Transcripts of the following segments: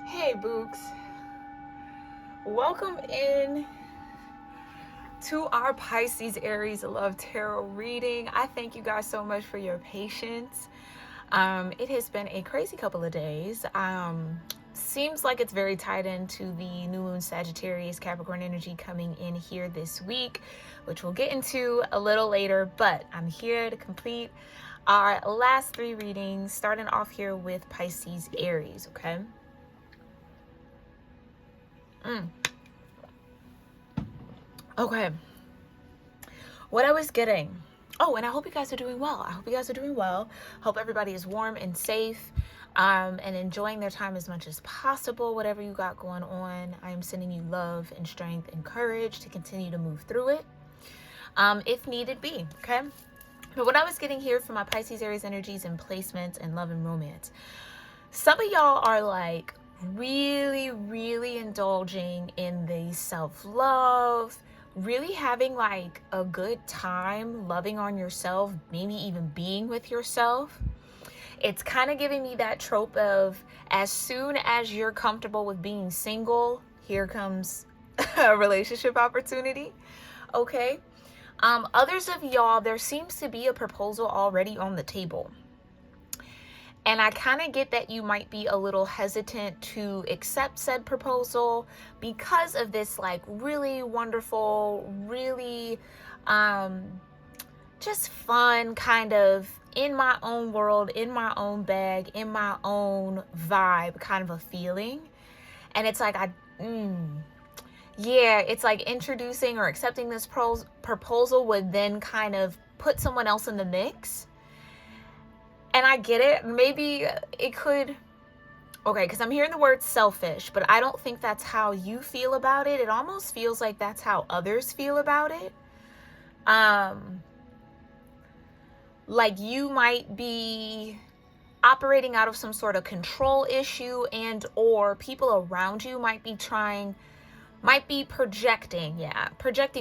Hey Books, welcome in to our Pisces-Aries Love Tarot reading. I thank you guys so much for your patience. It has been a crazy couple of days. Seems like it's very tied into the new moon Sagittarius Capricorn energy coming in here this week, which we'll get into a little later, but I'm here to complete our last three readings, starting off here with Pisces-Aries, okay? Okay. What I was getting. Oh, and I hope you guys are doing well. Hope everybody is warm and safe, and enjoying their time as much as possible. Whatever you got going on, I am sending you love and strength and courage to continue to move through it, if needed be, okay? But what I was getting here from my Pisces Aries energies and placements and love and romance, some of y'all are like really indulging in the self-love, really having like a good time loving on yourself, maybe even being with yourself. It's kind of giving me that trope of as soon as you're comfortable with being single, here comes a relationship opportunity, okay? Others of y'all, there seems to be a proposal already on the table. And I kind of get that you might be a little hesitant to accept said proposal because of this like really wonderful, really just fun kind of in my own world, in my own bag, in my own vibe kind of a feeling. And it's like, it's like introducing or accepting this proposal would then kind of put someone else in the mix. And I get it. Maybe it could, okay, because I'm hearing the word selfish, but I don't think that's how you feel about it. It almost feels like that's how others feel about it. Like you might be operating out of some sort of control issue, and or people around you might be projecting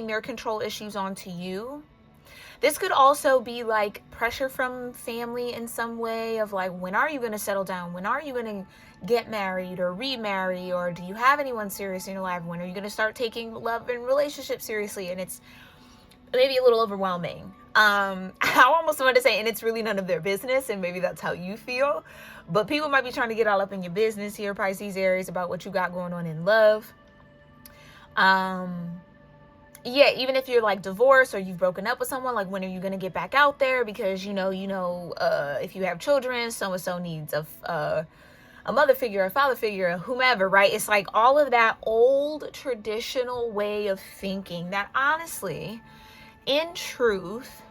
their control issues onto you. This could also be like pressure from family in some way of like, when are you going to settle down? When are you going to get married or remarry? Or do you have anyone serious in your life? When are you going to start taking love and relationships seriously? And it's maybe a little overwhelming. I almost wanted to say, and it's really none of their business, and maybe that's how you feel. But people might be trying to get all up in your business here, Pisces Aries, about what you got going on in love. Even if you're like divorced or you've broken up with someone, like when are you going to get back out there? Because if you have children, so-and-so needs a mother figure, a father figure, whomever, right? It's like all of that old traditional way of thinking that honestly, in truth,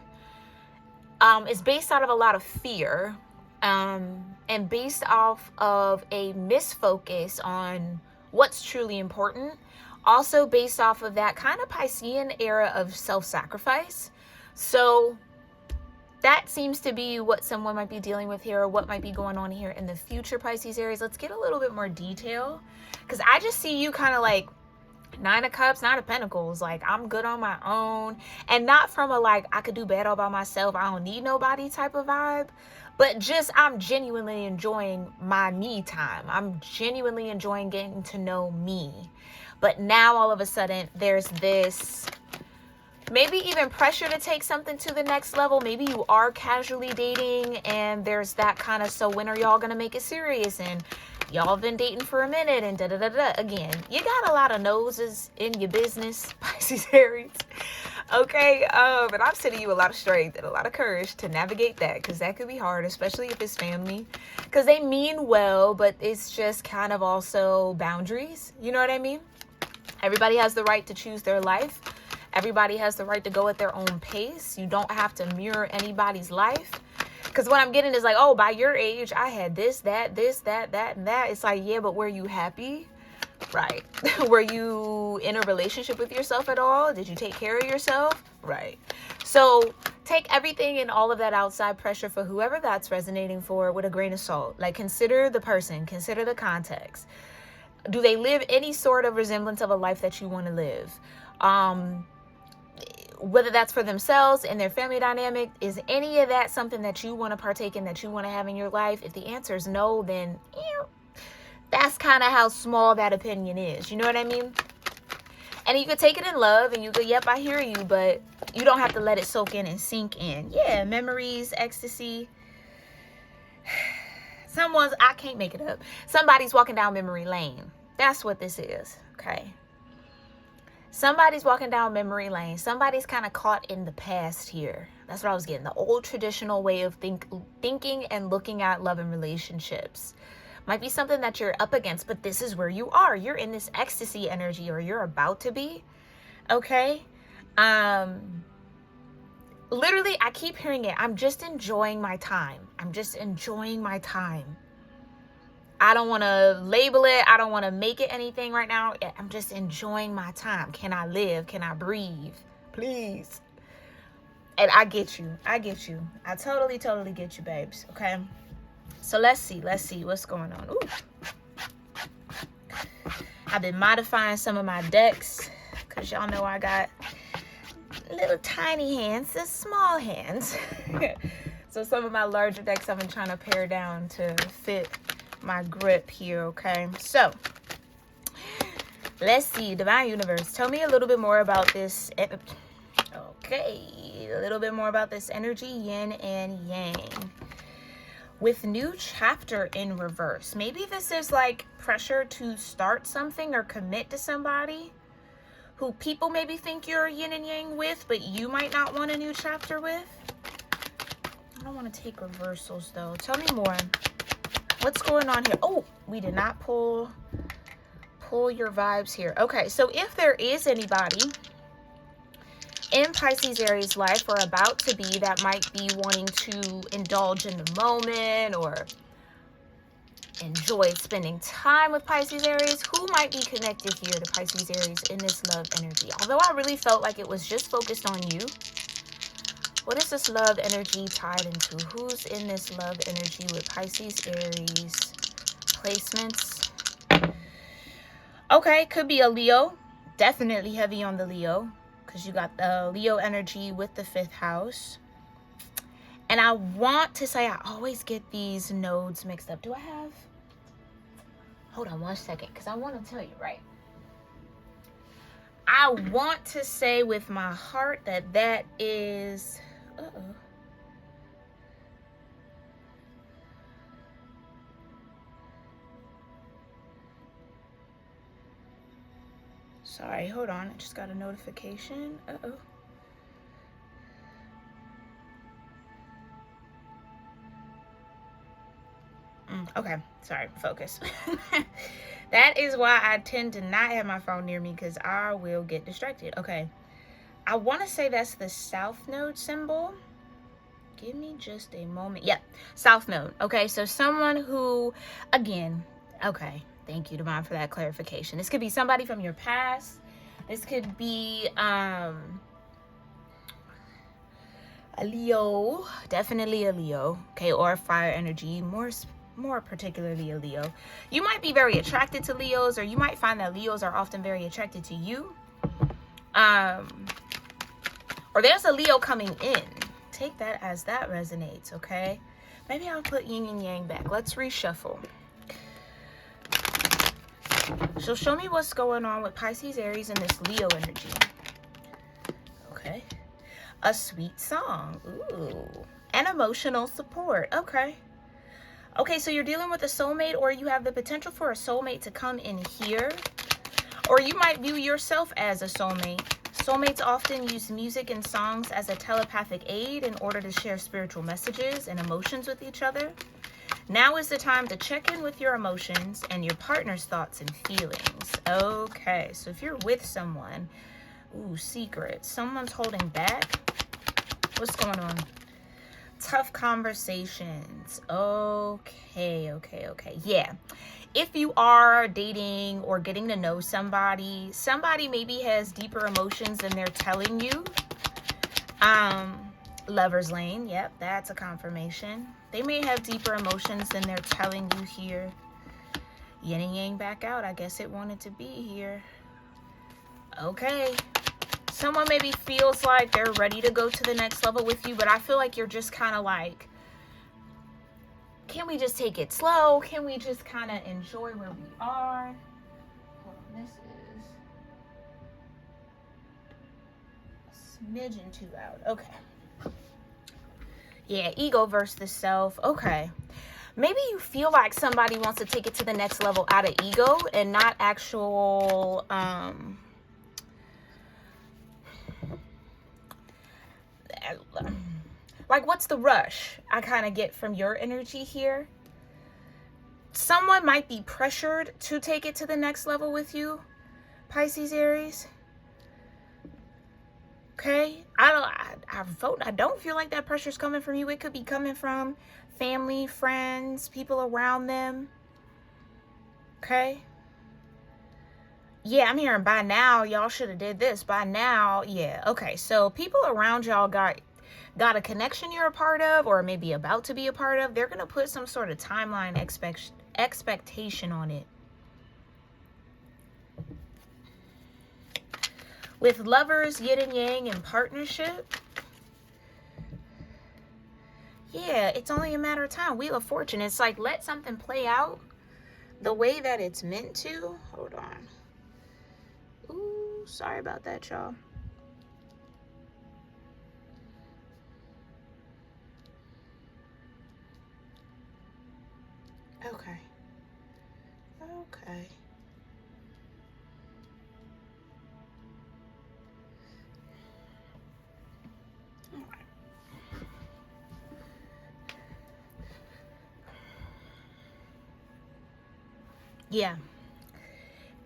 is based out of a lot of fear, and based off of a misfocus on what's truly important. Also based off of that kind of Piscean era of self-sacrifice. So that seems to be what someone might be dealing with here, or what might be going on here in the future, Pisces Aries. Let's get a little bit more detail, because I just see you kind of like Nine of Cups, Nine of Pentacles, like I'm good on my own, and not from a like I could do better all by myself, I don't need nobody type of vibe, but just I'm genuinely enjoying my me time. I'm genuinely enjoying getting to know me. But now all of a sudden there's this maybe even pressure to take something to the next level. Maybe you are casually dating and there's that kind of, so when are y'all gonna make it serious? And y'all have been dating for a minute and da-da-da-da. Again, you got a lot of noses in your business, Pisces Aries. Okay, but I'm sending you a lot of strength and a lot of courage to navigate that, because that could be hard, especially if it's family, because they mean well, but it's just kind of also boundaries. You know what I mean? Everybody has the right to choose their life. Everybody has the right to go at their own pace. You don't have to mirror anybody's life. Because what I'm getting is like, oh, by your age, I had this, that, and that. It's like, yeah, but were you happy? Right. Were you in a relationship with yourself at all? Did you take care of yourself? Right. So take everything and all of that outside pressure for whoever that's resonating for with a grain of salt. Like, consider the person, consider the context. Do they live any sort of resemblance of a life that you want to live? Whether that's for themselves and their family dynamic, is any of that something that you want to partake in, that you want to have in your life? If the answer is no, then That's kind of how small that opinion is. You know what I mean? And you could take it in love and you could, yep, I hear you, but you don't have to let it soak in and sink in. Yeah, memories, ecstasy. I can't make it up. Somebody's walking down memory lane. That's what this is, okay? Somebody's walking down memory lane. Somebody's kind of caught in the past here. That's what I was getting. The old traditional way of thinking and looking at love and relationships. Might be something that you're up against, but this is where you are. You're in this ecstasy energy, or you're about to be, okay? Literally, I keep hearing it. I'm just enjoying my time. I'm just enjoying my time. I don't want to label it. I don't want to make it anything right now. I'm just enjoying my time. Can I live? Can I breathe? Please. And I get you. I get you. I totally get you, babes. Okay. So let's see what's going on. Ooh. I've been modifying some of my decks because y'all know I got little tiny hands, the small hands. So some of my larger decks I've been trying to pare down to fit my grip here, okay? So let's see, Divine Universe, tell me a little bit more about this. Okay, a little bit more about this energy, yin and yang, with new chapter in reverse. Maybe this is like pressure to start something or commit to somebody who people maybe think you're yin and yang with, but you might not want a new chapter with. I don't want to take reversals though. Tell me more. What's going on here? Oh, we did not pull your vibes here. Okay, so if there is anybody in Pisces-Aries life or about to be that might be wanting to indulge in the moment or enjoy spending time with Pisces-Aries, who might be connected here to Pisces-Aries in this love energy? Although I really felt like it was just focused on you, what is this love energy tied into? Who's in this love energy with Pisces-Aries placements? Okay, could be a Leo. Definitely heavy on the Leo, because you got the Leo energy with the 5th house. And I want to say I always get these nodes mixed up. Do I have? Hold on one second, because I want to tell you, right? I want to say with my heart that is... Sorry, hold on. I just got a notification. Okay, sorry, focus. That is why I tend to not have my phone near me, because I will get distracted. Okay, I want to say that's the South Node symbol. Give me just a moment. Yep, South Node. Okay, so someone who, again, okay, thank you, Divine, for that clarification. This could be somebody from your past. This could be a Leo, definitely a Leo, okay, or a fire energy, more particularly a Leo. You might be very attracted to Leos, or you might find that Leos are often very attracted to you. Or there's a Leo coming in. Take that as that resonates, okay? Maybe I'll put yin and yang back. Let's reshuffle. So show me what's going on with Pisces-Aries and this Leo energy. Okay. A sweet song. Ooh. And emotional support. Okay. Okay, so you're dealing with a soulmate, or you have the potential for a soulmate to come in here. Or you might view yourself as a soulmate. Soulmates often use music and songs as a telepathic aid in order to share spiritual messages and emotions with each other. Now is the time to check in with your emotions and your partner's thoughts and feelings. Okay, so if you're with someone, ooh, secrets. Someone's holding back. What's going on? Tough conversations. Okay. Yeah. If you are dating or getting to know somebody maybe has deeper emotions than they're telling you. Lover's lane. Yep, that's a confirmation. They may have deeper emotions than they're telling you here. Yin and yang back out. I guess it wanted to be here. Okay. Someone maybe feels like they're ready to go to the next level with you, but I feel like you're just kind of like can we just take it slow? Can we just kind of enjoy where we are? Hold on, this is a smidgen too loud. Okay. Yeah, ego versus the self. Okay. Maybe you feel like somebody wants to take it to the next level out of ego and not actual, like, what's the rush I kind of get from your energy here? Someone might be pressured to take it to the next level with you, Pisces, Aries. Okay, I don't feel like that pressure's coming from you. It could be coming from family, friends, people around them. Okay. Yeah, I'm hearing by now y'all should have did this. By now, yeah. Okay, so people around y'all got a connection you're a part of, or maybe about to be a part of. They're gonna put some sort of timeline expectation on it. With lovers, yin and yang, and partnership, yeah, it's only a matter of time. Wheel of Fortune. It's like, let something play out the way that it's meant to. Hold on. Ooh, sorry about that, y'all. Okay. Okay. Yeah.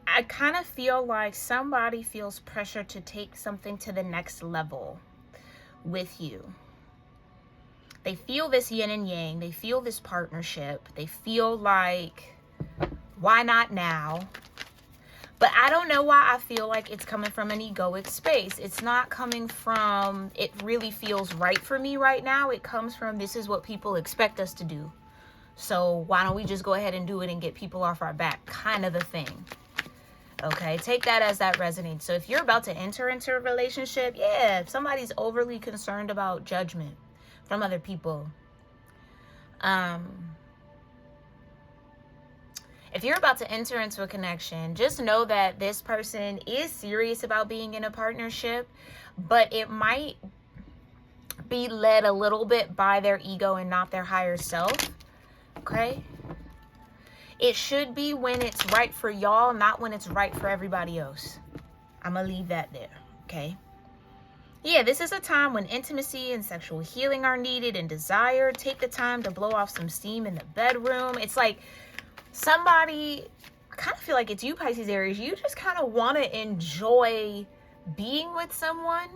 I kind of feel like somebody feels pressure to take something to the next level with you. They feel this yin and yang. They feel this partnership. They feel like, why not now? But I don't know why I feel like it's coming from an egoic space. It's not coming from, it really feels right for me right now. It comes from, this is what people expect us to do. So why don't we just go ahead and do it and get people off our back, kind of a thing. Okay, take that as that resonates. So if you're about to enter into a relationship, yeah, if somebody's overly concerned about judgment from other people. If you're about to enter into a connection, just know that this person is serious about being in a partnership, but it might be led a little bit by their ego and not their higher self. Okay? It should be when it's right for y'all, not when it's right for everybody else. I'm going to leave that there. Okay? Yeah, this is a time when intimacy and sexual healing are needed and desired. Take the time to blow off some steam in the bedroom. It's like somebody, I kind of feel like it's you, Pisces, Aries. You just kind of want to enjoy being with someone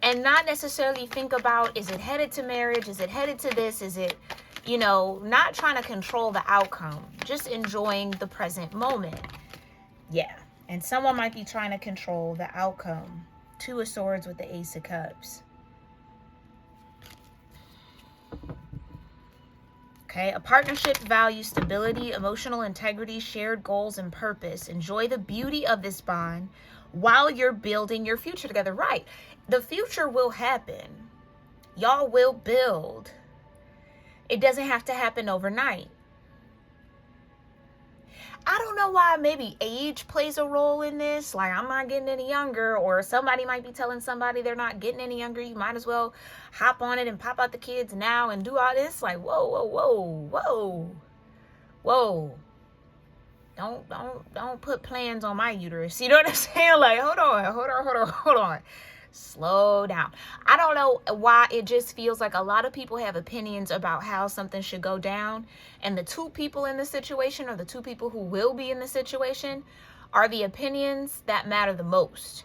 and not necessarily think about, is it headed to marriage? Is it headed to this? Is it, you know, not trying to control the outcome, just enjoying the present moment. Yeah. And someone might be trying to control the outcome. Two of Swords with the Ace of Cups. Okay, a partnership values stability, emotional integrity, shared goals, and purpose. Enjoy the beauty of this bond while you're building your future together. Right. The future will happen. Y'all will build. It doesn't have to happen overnight. I don't know why maybe age plays a role in this. Like, I'm not getting any younger, or somebody might be telling somebody they're not getting any younger. You might as well hop on it and pop out the kids now and do all this. Like, whoa. Don't put plans on my uterus. You know what I'm saying? Like, hold on. Slow down. I don't know why it just feels like a lot of people have opinions about how something should go down, and the two people in the situation, or the two people who will be in the situation, are the opinions that matter the most.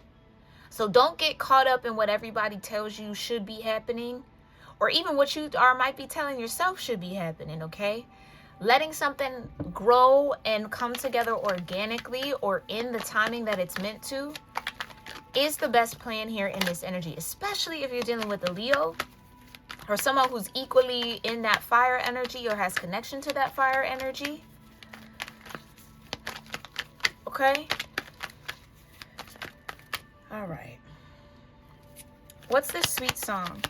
So don't get caught up in what everybody tells you should be happening, or even what you might be telling yourself should be happening. Okay, letting something grow and come together organically, or in the timing that it's meant to, is the best plan here in this energy, especially if you're dealing with a Leo or someone who's equally in that fire energy or has connection to that fire energy. Okay? All right. What's this sweet song?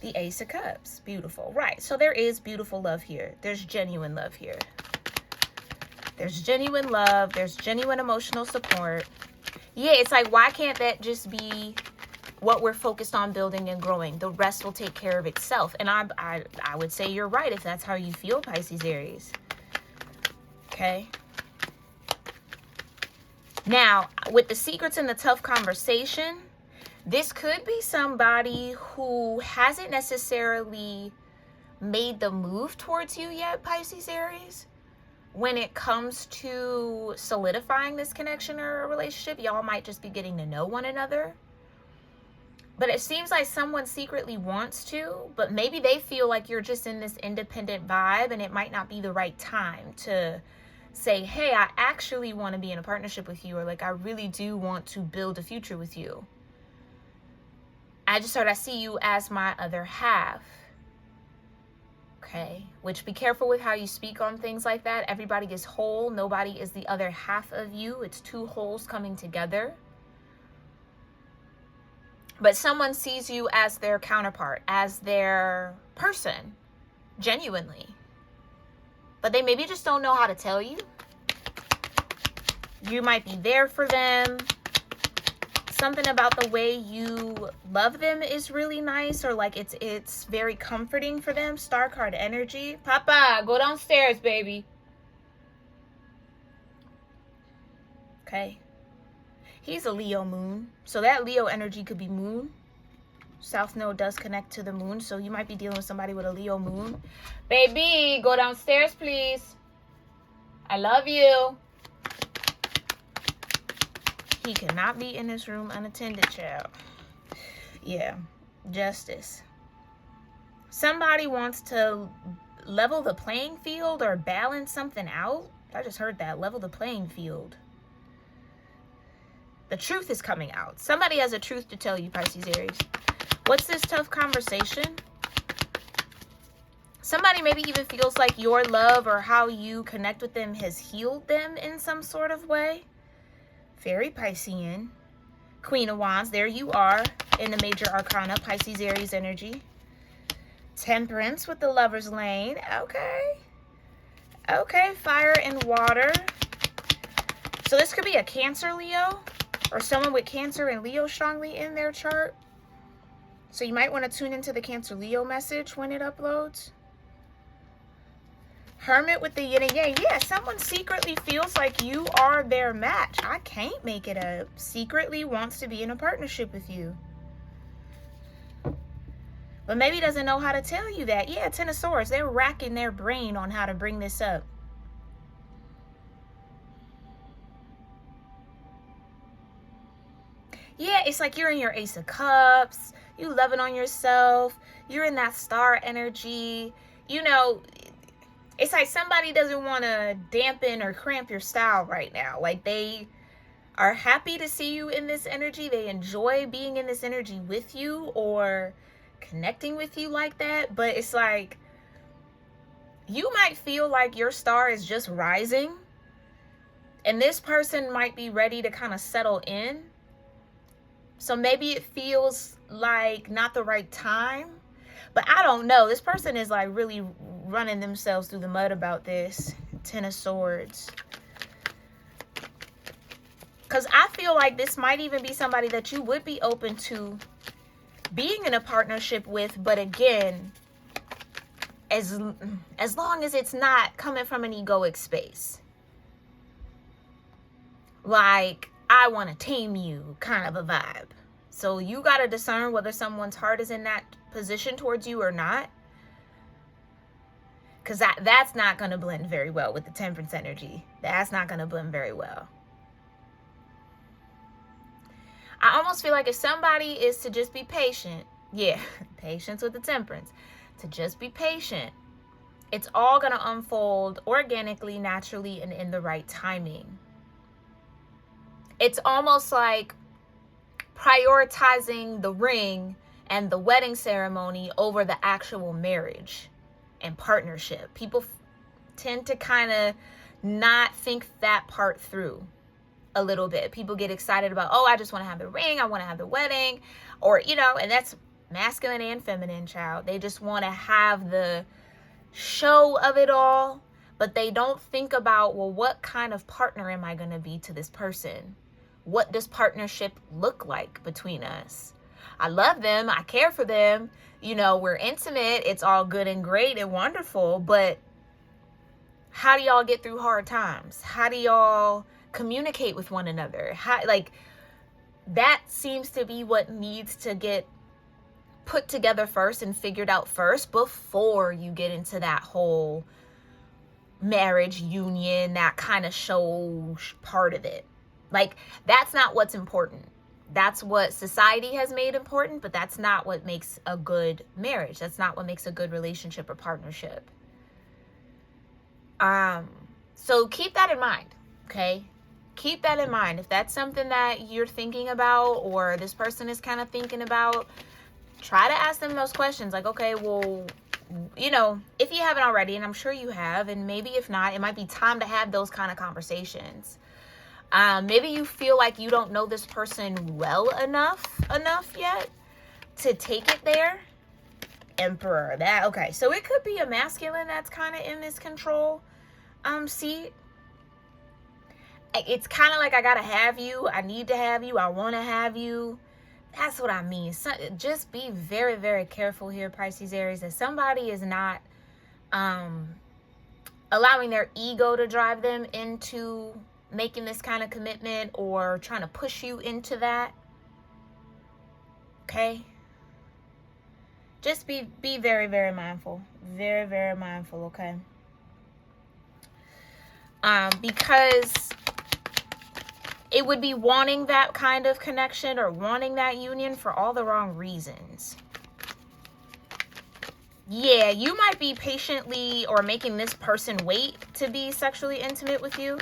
The Ace of Cups. Beautiful. Right. So there is beautiful love here. There's genuine love here. There's genuine love. There's genuine emotional support. Yeah, it's like, why can't that just be what we're focused on building and growing? The rest will take care of itself. And I would say you're right if that's how you feel, Pisces, Aries. Okay. Now, with the secrets and the tough conversation, this could be somebody who hasn't necessarily made the move towards you yet, Pisces, Aries. When it comes to solidifying this connection or a relationship, y'all might just be getting to know one another. But it seems like someone secretly wants to, but maybe they feel like you're just in this independent vibe and it might not be the right time to say, hey, I actually want to be in a partnership with you, or like, I really do want to build a future with you. I see you as my other half. Okay, which be careful with how you speak on things like that. Everybody is whole. Nobody is the other half of you. It's two wholes coming together. But someone sees you as their counterpart, as their person, genuinely. But they maybe just don't know how to tell you. You might be there for them. Something about the way you love them is really nice, or like it's very comforting for them. Star card energy. Papa, go downstairs, baby. Okay. He's a Leo moon, so that Leo energy could be moon. South node does connect to the moon, so you might be dealing with somebody with a Leo moon. Baby, go downstairs, please. I love you. He cannot be in this room unattended, child. Yeah, justice. Somebody wants to level the playing field or balance something out. I just heard that. Level the playing field. The truth is coming out. Somebody has a truth to tell you, Pisces, Aries. What's this tough conversation? Somebody maybe even feels like your love or how you connect with them has healed them in some sort of way. Very Piscean. Queen of Wands, there you are in the major arcana, Pisces, Aries energy. Temperance with the Lover's Lane. Okay. Okay, fire and water. So this could be a Cancer Leo, or someone with Cancer and Leo strongly in their chart. So you might want to tune into the Cancer Leo message when it uploads. Hermit with the yin and yang. Yeah, someone secretly feels like you are their match. I can't make it up. Secretly wants to be in a partnership with you. But maybe doesn't know how to tell you that. Yeah, Ten of Swords. They're racking their brain on how to bring this up. Yeah, it's like you're in your Ace of Cups. You loving on yourself. You're in that star energy. You know, it's like somebody doesn't want to dampen or cramp your style right now. Like, they are happy to see you in this energy. They enjoy being in this energy with you or connecting with you like that. But it's like, you might feel like your star is just rising. And this person might be ready to kind of settle in. So maybe it feels like not the right time. But I don't know. This person is like really running themselves through the mud about this. Ten of Swords. Because I feel like this might even be somebody that you would be open to being in a partnership with. But again, as long as it's not coming from an egoic space. Like, I want to tame you kind of a vibe. So you got to discern whether someone's heart is in that position towards you or not. Because that's not going to blend very well with the Temperance energy. That's not going to blend very well. I almost feel like if somebody is to just be patient. Yeah, patience with the Temperance. To just be patient. It's all going to unfold organically, naturally, and in the right timing. It's almost like prioritizing the ring and the wedding ceremony over the actual marriage and partnership. People tend to kind of not think that part through a little bit. People get excited about, oh, I just want to have the ring, I want to have the wedding, or, you know, and that's masculine and feminine, child. They just want to have the show of it all, but they don't think about, well, what kind of partner am I going to be to this person? What does partnership look like between us? I love them. I care for them. You know, we're intimate. It's all good and great and wonderful, but how do y'all get through hard times? How do y'all communicate with one another? How, like, that seems to be what needs to get put together first and figured out first before you get into that whole marriage union, that kind of show part of it. Like, that's not what's important. That's what society has made important, but that's not what makes a good marriage. That's not what makes a good relationship or partnership. So keep that in mind, okay? Keep that in mind. If that's something that you're thinking about, or this person is kind of thinking about, try to ask them those questions. Like, okay, well, you know, if you haven't already, and I'm sure you have, and maybe if not, it might be time to have those kind of conversations. Maybe you feel like you don't know this person well enough yet to take it there. Emperor, that, okay. So it could be a masculine that's kind of in this control seat. It's kind of like, I gotta have you, I need to have you, I want to have you. That's what I mean. So just be very, very careful here, Pisces, Aries, that somebody is not allowing their ego to drive them into making this kind of commitment or trying to push you into that. Okay? Just be very, very mindful. Very, very mindful, okay? Because it would be wanting that kind of connection or wanting that union for all the wrong reasons. Yeah, you might be patiently or making this person wait to be sexually intimate with you.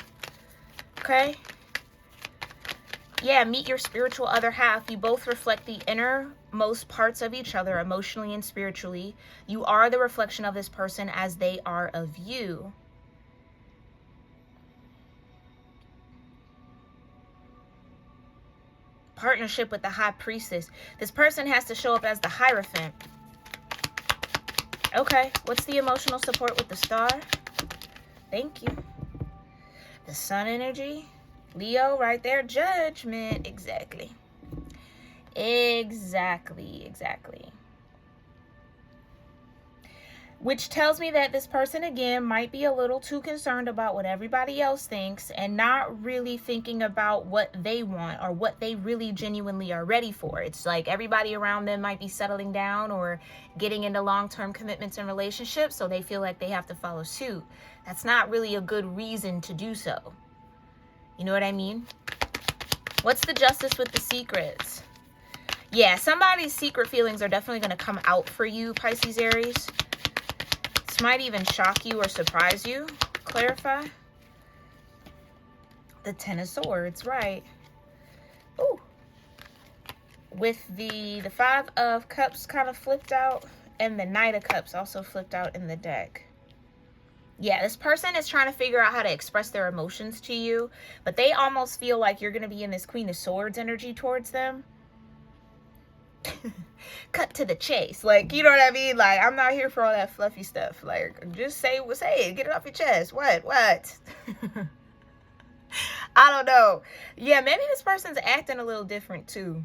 Okay? Yeah, meet your spiritual other half. You both reflect the innermost parts of each other, emotionally and spiritually. You are the reflection of this person as they are of you. Partnership with the High Priestess. This person has to show up as the Hierophant. Okay, what's the emotional support with the Star? Thank you. The Sun energy. Leo right there. Judgment. Exactly. Exactly. Which tells me that this person, again, might be a little too concerned about what everybody else thinks and not really thinking about what they want or what they really genuinely are ready for. It's like everybody around them might be settling down or getting into long-term commitments and relationships, so they feel like they have to follow suit. That's not really a good reason to do so. You know what I mean? What's the Justice with the Secrets? Yeah, somebody's secret feelings are definitely going to come out for you, Pisces, Aries. This might even shock you or surprise you. Clarify. The Ten of Swords, right. Ooh. With the Five of Cups kind of flipped out, and the Knight of Cups also flipped out in the deck. Yeah, this person is trying to figure out how to express their emotions to you, but they almost feel like you're going to be in this Queen of Swords energy towards them. Cut to the chase. Like, you know what I mean? Like, I'm not here for all that fluffy stuff. Like, just say it. Get it off your chest. What? I don't know. Yeah, maybe this person's acting a little different too.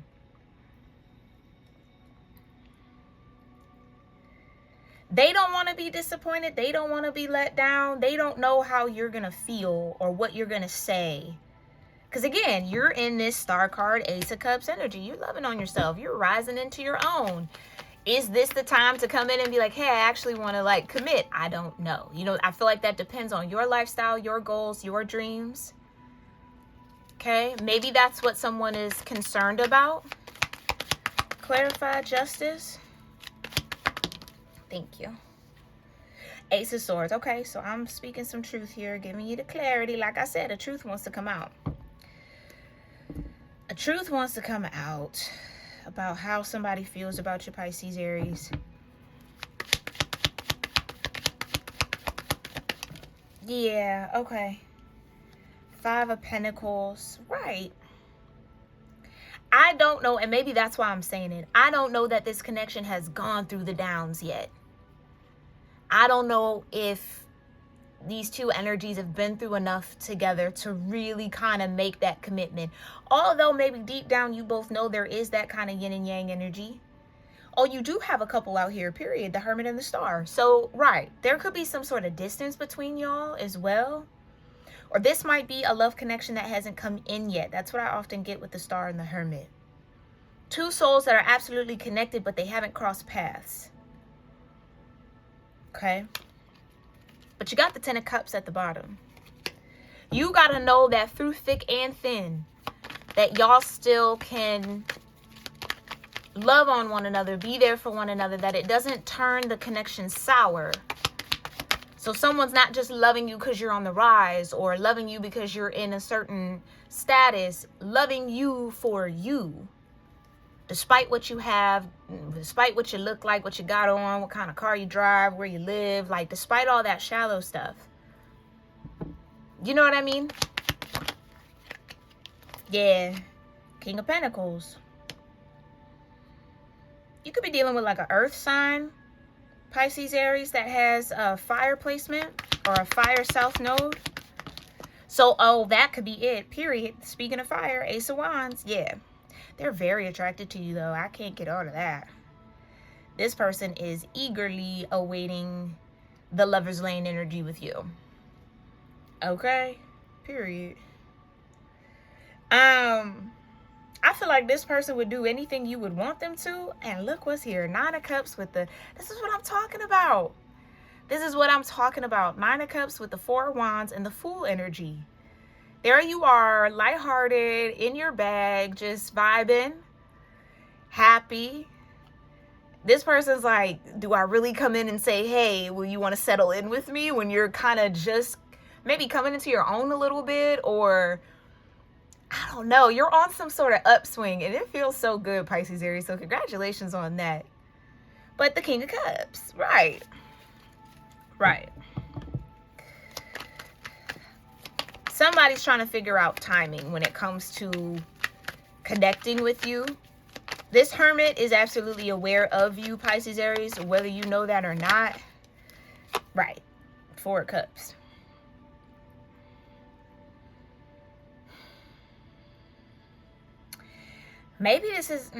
They don't want to be disappointed. They don't want to be let down. They don't know how you're going to feel or what you're going to say. Because again, you're in this Star card, Ace of Cups energy. You're loving on yourself. You're rising into your own. Is this the time to come in and be like, hey, I actually want to like commit? I don't know. You know, I feel like that depends on your lifestyle, your goals, your dreams. Okay, maybe that's what someone is concerned about. Clarify, Justice. Thank you. Ace of Swords. Okay, so I'm speaking some truth here, giving you the clarity. Like I said, the truth wants to come out. A truth wants to come out about how somebody feels about your Pisces, Aries. Yeah, okay. Five of Pentacles. Right. I don't know, and maybe that's why I'm saying it. I don't know that this connection has gone through the downs yet. I don't know if these two energies have been through enough together to really kind of make that commitment. Although maybe deep down you both know there is that kind of yin and yang energy. Oh, you do have a couple out here, period. The Hermit and the Star. So, right. There could be some sort of distance between y'all as well. Or this might be a love connection that hasn't come in yet. That's what I often get with the Star and the Hermit. Two souls that are absolutely connected, but they haven't crossed paths. Okay? But you got the Ten of Cups at the bottom. You got to know that through thick and thin, that y'all still can love on one another, be there for one another, that it doesn't turn the connection sour. So someone's not just loving you because you're on the rise, or loving you because you're in a certain status, loving you for you. Despite what you have, despite what you look like, what you got on, what kind of car you drive, where you live, like despite all that shallow stuff. You know what I mean? Yeah. King of Pentacles. You could be dealing with like an earth sign, Pisces-Aries, that has a fire placement or a fire south node. So, oh, that could be it, period. Speaking of fire, Ace of Wands, yeah. They're very attracted to you, though. I can't get out of that. This person is eagerly awaiting the Lover's Lane energy with you. Okay? Period. I feel like this person would do anything you would want them to. And look what's here. Nine of Cups with the... This is what I'm talking about. This is what I'm talking about. Nine of Cups with the Four of Wands and the Fool energy. There you are, lighthearted, in your bag, just vibing, happy. This person's like, do I really come in and say, hey, will you want to settle in with me, when you're kind of just maybe coming into your own a little bit, or I don't know, you're on some sort of upswing and it feels so good, Pisces-Aries. So congratulations on that. But the King of Cups, right. Right. Somebody's trying to figure out timing when it comes to connecting with you. This Hermit is absolutely aware of you, Pisces-Aries, whether you know that or not. Right. Four of Cups. Maybe this is,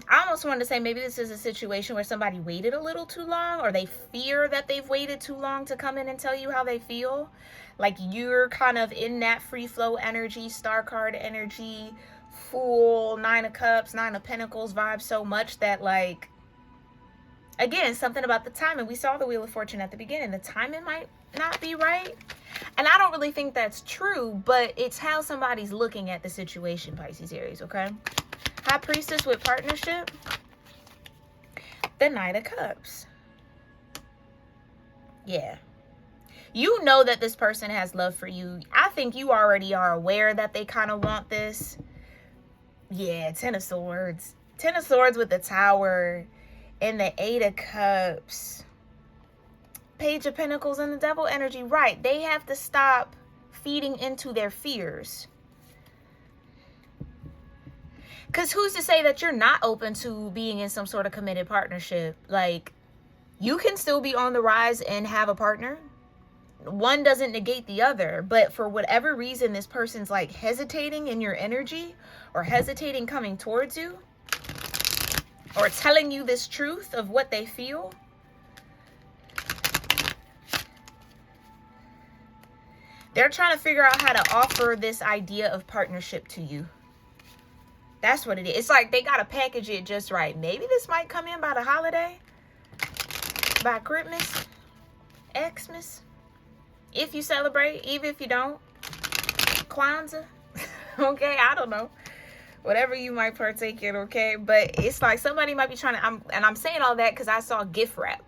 I almost wanted to say maybe this is a situation where somebody waited a little too long, or they fear that they've waited too long to come in and tell you how they feel. Like you're kind of in that free flow energy, star card energy, Fool, Nine of Cups, Nine of Pentacles vibe so much that, like, again, something about the timing. We saw the Wheel of Fortune at the beginning. The timing might not be right. And I don't really think that's true, but it's how somebody's looking at the situation, Pisces-Aries, okay? High Priestess with partnership. The Knight of Cups. Yeah. You know that this person has love for you. I think you already are aware that they kind of want this. Yeah, Ten of Swords. Ten of Swords with the Tower and the Eight of Cups. Page of Pentacles and the Devil energy. Right. They have to stop feeding into their fears. Because who's to say that you're not open to being in some sort of committed partnership? Like, you can still be on the rise and have a partner. One doesn't negate the other. But for whatever reason, this person's like hesitating in your energy, or hesitating coming towards you, or telling you this truth of what they feel. They're trying to figure out how to offer this idea of partnership to you. That's what it is. It's like they got to package it just right. Maybe this might come in by the holiday. By Christmas. Xmas. If you celebrate. Even if you don't. Kwanzaa. Okay, I don't know. Whatever you might partake in, okay? But it's like somebody might be trying to... I'm saying all that because I saw gift wrap.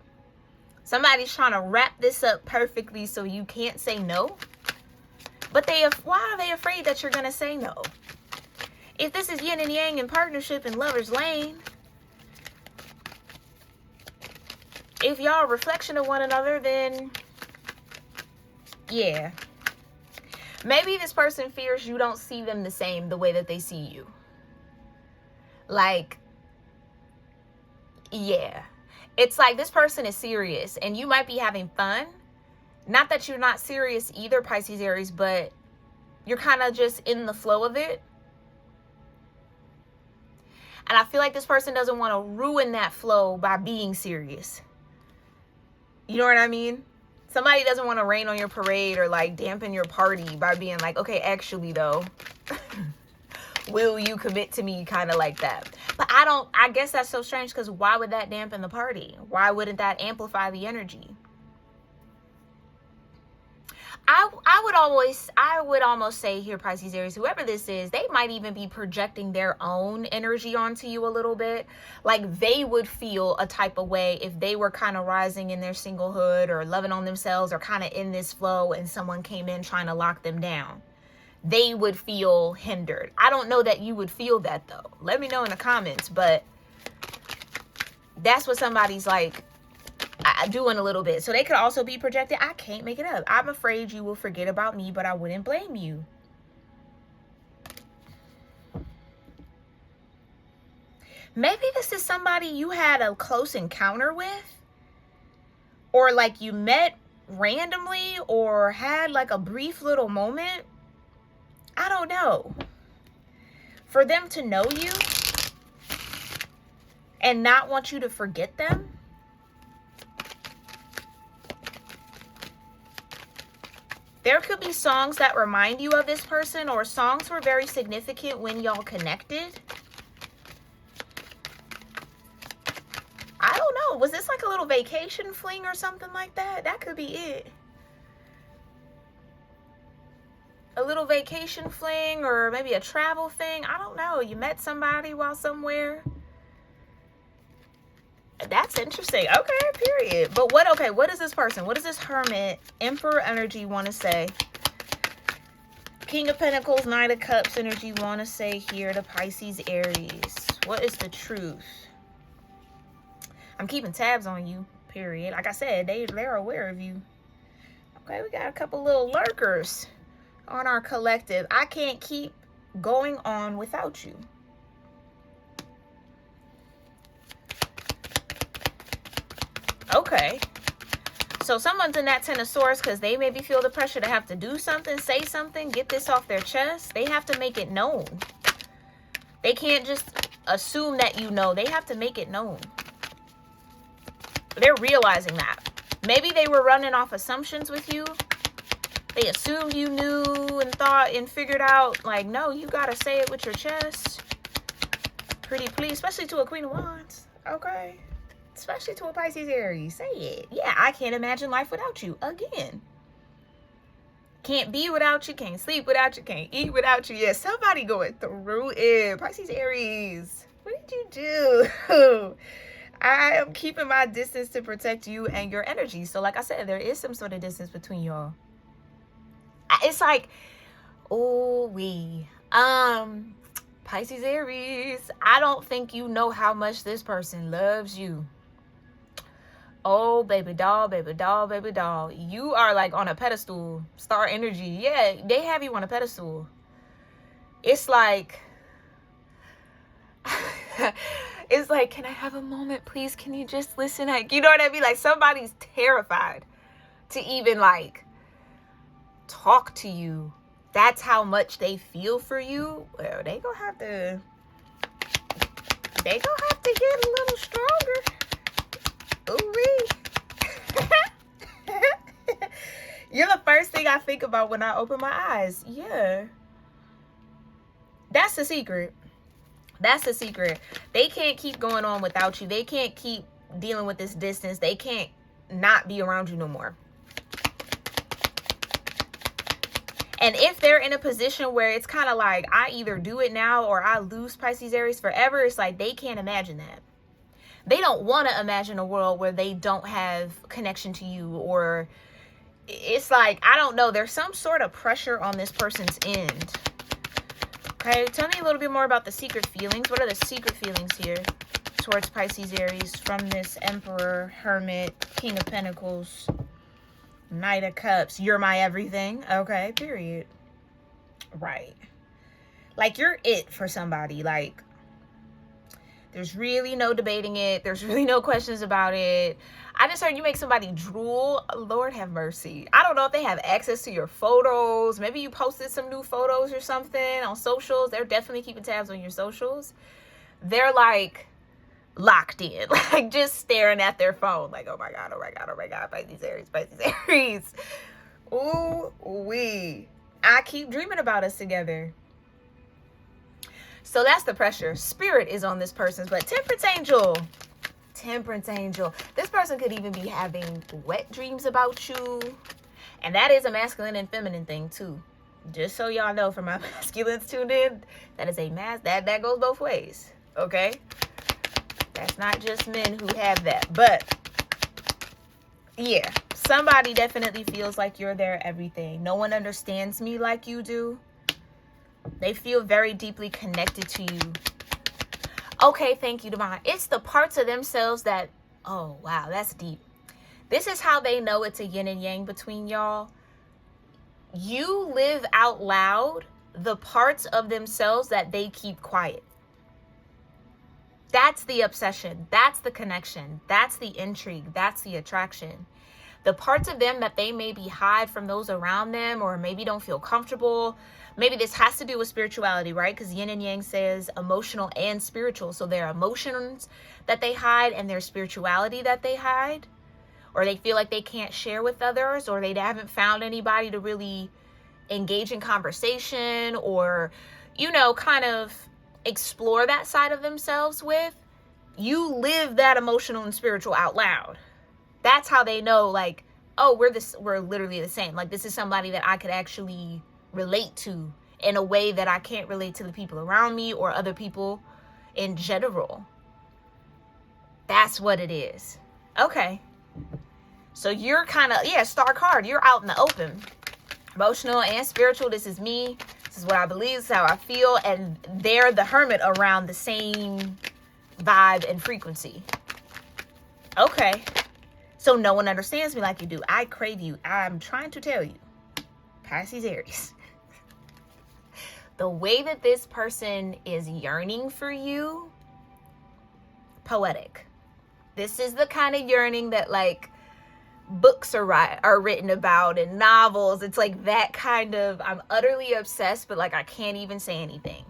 Somebody's trying to wrap this up perfectly so you can't say no. But why are they afraid that you're going to say no? If this is yin and yang in partnership and Lover's Lane, if y'all are a reflection of one another, then yeah. Maybe this person fears you don't see them the way that they see you. Like, yeah. It's like this person is serious and you might be having fun. Not that you're not serious either, Pisces, Aries, but you're kind of just in the flow of it. And I feel like this person doesn't want to ruin that flow by being serious. You know what I mean? Somebody doesn't want to rain on your parade or like dampen your party by being like, okay, actually though, will you commit to me, kind of like that. But I guess that's so strange, because why would that dampen the party? Why wouldn't that amplify the energy? I would almost say here, Pisces, Aries, whoever this is, they might even be projecting their own energy onto you a little bit. Like they would feel a type of way if they were kind of rising in their singlehood or loving on themselves or kind of in this flow and someone came in trying to lock them down. They would feel hindered. I don't know that you would feel that though. Let me know in the comments, but that's what somebody's like doing a little bit. So they could also be projected. I can't make it up. I'm afraid you will forget about me, but I wouldn't blame you. Maybe this is somebody you had a close encounter with, or like you met randomly or had like a brief little moment. I don't know. For them to know you and not want you to forget them. There could be songs that remind you of this person, or songs were very significant when y'all connected. I don't know. Was this like a little vacation fling or something like that? That could be it. A little vacation fling, or maybe a travel thing. I don't know. You met somebody while somewhere. That's interesting. Okay, period. But what is this person? What does this Hermit, Emperor energy want to say? King of Pentacles, Knight of Cups energy want to say here to Pisces, Aries. What is the truth? I'm keeping tabs on you, period. Like I said, they're aware of you. Okay, we got a couple little lurkers on our collective. I can't keep going on without you. Okay, so someone's in that Ten of Swords because they maybe feel the pressure to have to do something, say something, get this off their chest. They have to make it known. They can't just assume that you know. They have to make it known. They're realizing that. Maybe they were running off assumptions with you. They assumed you knew and thought and figured out, like, no, you got to say it with your chest. Pretty please, especially to a Queen of Wands. Okay. Especially to a Pisces, Aries. Say it. Yeah, I can't imagine life without you. Again. Can't be without you. Can't sleep without you. Can't eat without you. Yeah, somebody going through it. Pisces, Aries. What did you do? I am keeping my distance to protect you and your energy. So like I said, there is some sort of distance between y'all. It's like, oh, Pisces, Aries, I don't think you know how much this person loves you. Oh, baby doll, baby doll, baby doll. You are like on a pedestal. Star energy. Yeah, they have you on a pedestal. It's like, it's like, can I have a moment, please? Can you just listen? Like, you know what I mean? Like somebody's terrified to even like talk to you. That's how much they feel for you. Well, they gonna have to get a little stronger. Ooh-wee. You're the first thing I think about when I open my eyes. Yeah. That's the secret. That's the secret. They can't keep going on without you. They can't keep dealing with this distance. They can't not be around you no more. And if they're in a position where it's kind of like, I either do it now or I lose Pisces, Aries forever, it's like they can't imagine that. They don't want to imagine a world where they don't have connection to you, or it's like, I don't know, there's some sort of pressure on this person's end. Okay, tell me a little bit more about the secret feelings. What are the secret feelings here towards Pisces, Aries from this Emperor, Hermit, King of Pentacles, Knight of Cups? You're my everything. Okay, period. Right. Like you're it for somebody. Like There's really no debating it. There's really no questions about it. I just heard you make somebody drool. Lord have mercy. I don't know if they have access to your photos. Maybe you posted some new photos or something on socials. They're definitely keeping tabs on your socials. They're like locked in, like just staring at their phone, like, oh my God, oh my God, oh my God, Pisces-Aries, Pisces-Aries. Ooh, wee. I keep dreaming about us together. So that's the pressure. Spirit is on this person's, but Temperance Angel. This person could even be having wet dreams about you. And that is a masculine and feminine thing too. Just so y'all know, for my masculines tuned in, that is a that goes both ways. Okay? That's not just men who have that. But yeah, somebody definitely feels like you're their everything. No one understands me like you do. They feel very deeply connected to you. Okay, thank you, Divine. It's the parts of themselves that, oh, wow, that's deep. This is how they know it's a yin and yang between y'all. You live out loud the parts of themselves that they keep quiet. That's the obsession. That's the connection. That's the intrigue. That's the attraction. The parts of them that they maybe hide from those around them, or maybe don't feel comfortable. Maybe this has to do with spirituality, right? Because yin and yang says emotional and spiritual. So there are emotions that they hide and their spirituality that they hide. Or they feel like they can't share with others, or they haven't found anybody to really engage in conversation, or, you know, kind of explore that side of themselves with. You live that emotional and spiritual out loud. That's how they know, like, oh, we're literally the same. Like, this is somebody that I could actually relate to in a way that I can't relate to the people around me or other people in general. That's what it is. Okay. So you're kind of, yeah, star card. You're out in the open. Emotional and spiritual. This is me. This is what I believe. This is how I feel. And they're the hermit around the same vibe and frequency. Okay. So no one understands me like you do. I crave you. I'm trying to tell you. Pisces-Aries. The way that this person is yearning for you, poetic. This is the kind of yearning that, like, books are written about, and novels. It's like that kind of, I'm utterly obsessed, but like I can't even say anything.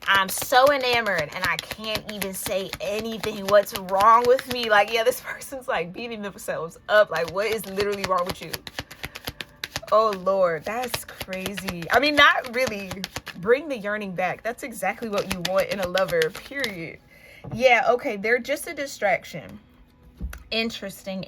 I'm so enamored and I can't even say anything. What's wrong with me? Like, yeah, this person's like beating themselves up. Like, what is literally wrong with you? Oh Lord, that's crazy. I mean, not really. Bring the yearning back. That's exactly what you want in a lover, period. Yeah, okay, they're just a distraction. Interesting.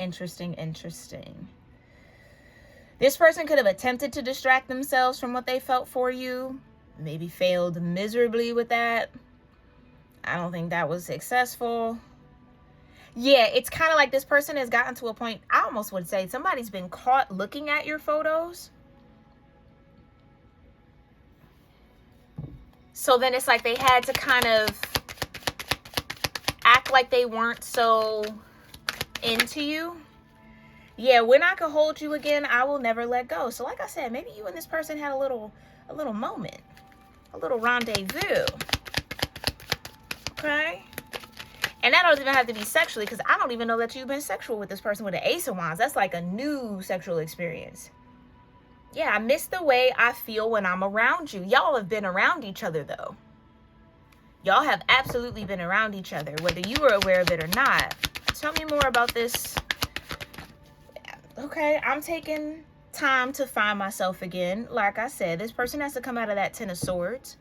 This person could have attempted to distract themselves from what they felt for you. Maybe failed miserably with that. I don't think that was successful. Yeah, it's kind of like this person has gotten to a point, I almost would say somebody's been caught looking at your photos. So then it's like they had to kind of act like they weren't so into you. Yeah, when I could hold you again, I will never let go. So like I said, maybe you and this person had a little moment, a little rendezvous. Okay. And that doesn't even have to be sexually, because I don't even know that you've been sexual with this person with the Ace of Wands. That's like a new sexual experience. Yeah, I miss the way I feel when I'm around you. Y'all have been around each other, though. Y'all have absolutely been around each other, whether you were aware of it or not. Tell me more about this. Okay, I'm taking time to find myself again. Like I said, this person has to come out of that Ten of Swords.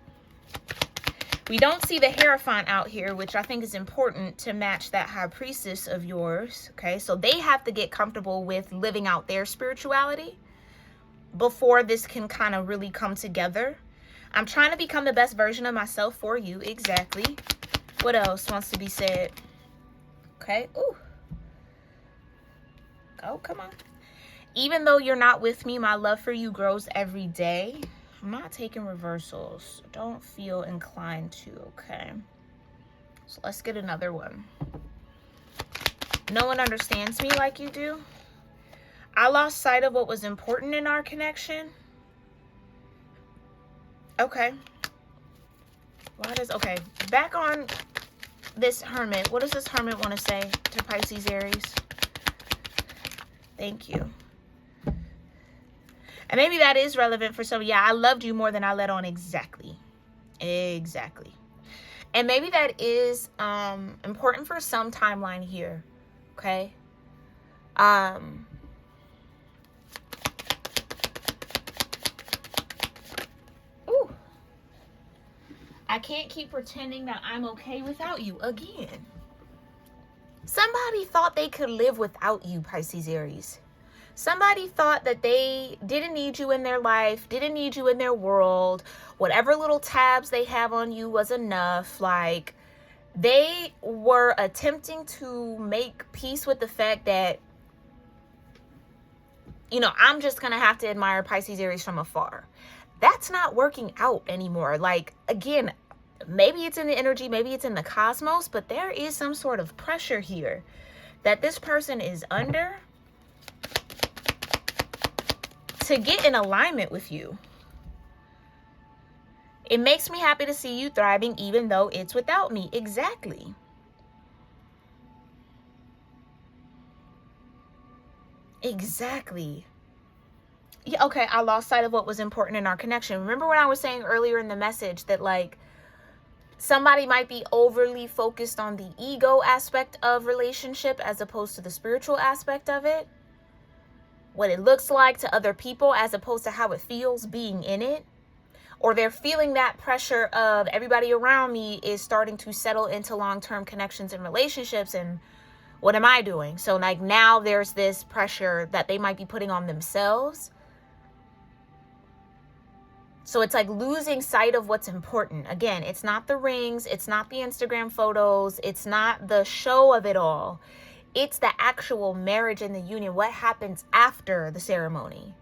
We don't see the Hierophant out here, which I think is important to match that High Priestess of yours. Okay, so they have to get comfortable with living out their spirituality before this can kind of really come together. I'm trying to become the best version of myself for you. Exactly. What else wants to be said? Okay. Ooh. Oh, come on. Even though you're not with me, my love for you grows every day. I'm not taking reversals. Don't feel inclined to, okay? So let's get another one. No one understands me like you do. I lost sight of what was important in our connection. Okay. Okay, back on this Hermit. What does this Hermit want to say to Pisces, Aries? Thank you. And maybe that is relevant for some. Yeah, I loved you more than I let on. Exactly. Exactly. And maybe that is important for some timeline here. Okay. Ooh. I can't keep pretending that I'm okay without you again. Somebody thought they could live without you, Pisces, Aries. Somebody thought that they didn't need you in their life, didn't need you in their world. Whatever little tabs they have on you was enough. Like, they were attempting to make peace with the fact that, you know, I'm just going to have to admire Pisces, Aries from afar. That's not working out anymore. Like, again, maybe it's in the energy, maybe it's in the cosmos, but there is some sort of pressure here that this person is under to get in alignment with you. It makes me happy to see you thriving, even though it's without me. Exactly. Exactly. Yeah, okay, I lost sight of what was important in our connection. Remember when I was saying earlier in the message that, like, somebody might be overly focused on the ego aspect of relationship as opposed to the spiritual aspect of it? What it looks like to other people as opposed to how it feels being in it? Or they're feeling that pressure of everybody around me is starting to settle into long-term connections and relationships, and what am I doing? So, like, now there's this pressure that they might be putting on themselves. So it's like losing sight of what's important. Again, it's not the rings, it's not the Instagram photos, it's not the show of it all. It's the actual marriage and the union. What happens after the ceremony?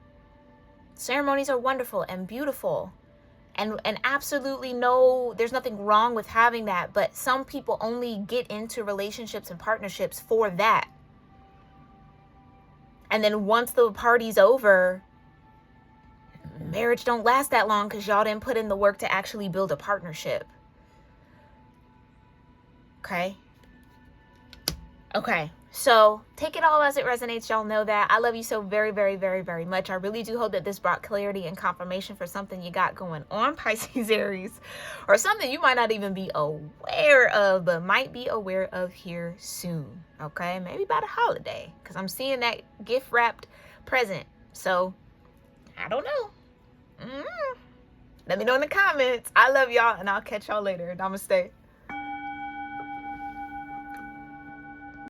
Ceremonies are wonderful and beautiful. And absolutely there's nothing wrong with having that. But some people only get into relationships and partnerships for that. And then once the party's over, marriage don't last that long because y'all didn't put in the work to actually build a partnership. Okay? Okay. So take it all as it resonates. Y'all know that. I love you so very, very, very, very much. I really do hope that this brought clarity and confirmation for something you got going on, Pisces, Aries, or something you might not even be aware of, but might be aware of here soon. Okay? Maybe by the holiday, because I'm seeing that gift wrapped present. So I don't know. Let me know in the comments. I love y'all, and I'll catch y'all later. Namaste.